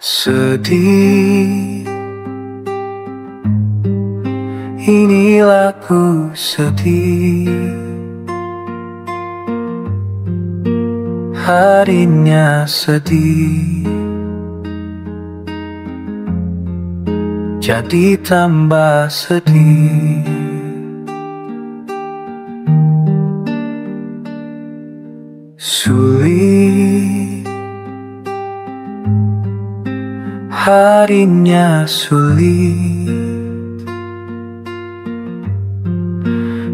Sedih, inilah ku sedih. Harinya sedih, jadi tambah sedih. Sulit, harinya sulit,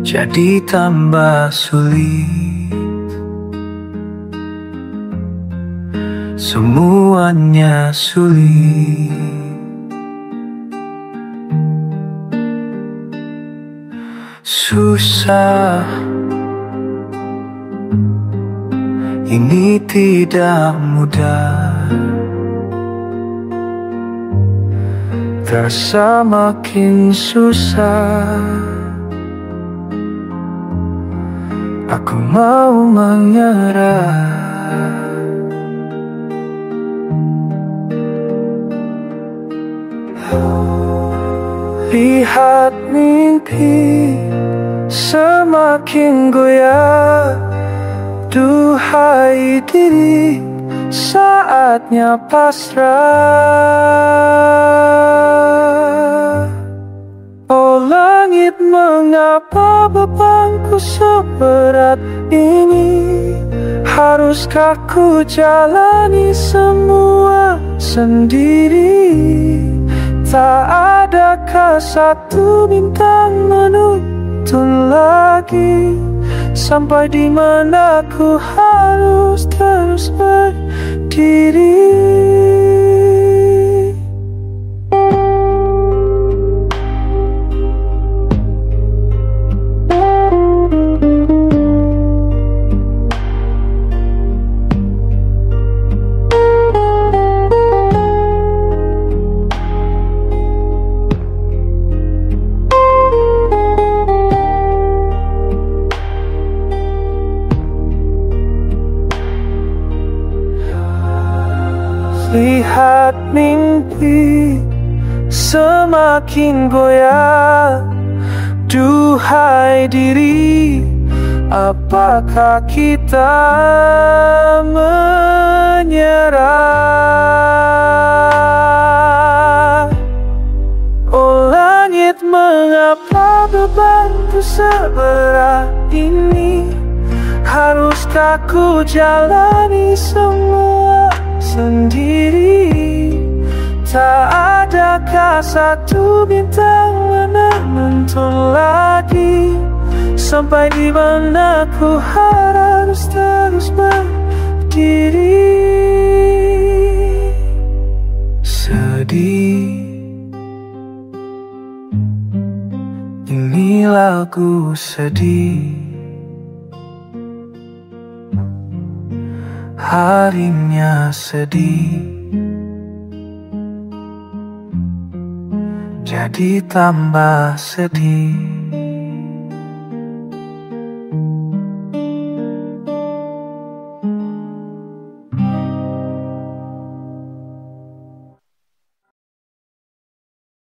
jadi tambah sulit. Semuanya sulit. Susah, ini tidak mudah. Terasa makin susah. Aku mau menyerah. Lihat mimpi semakin goyah. Duhai diri, saatnya pasrah. Oh langit, mengapa bebanku seberat ini? Haruskah ku jalani semua sendiri? Tak adakah satu bintang menuntun lagi? Sampai di mana ku harus terus berdiri? Lihat mimpi semakin goyah. Duhai diri, apakah kita menyerah? Oh langit, mengapa bebanku seberat ini? Haruskah ku jalani semua sendiri? Tak adakah satu bintang menuntun lagi? Sampai di mana ku harus terus berdiri? Sedih, inilah ku sedih. Harinya sedih, jadi tambah sedih.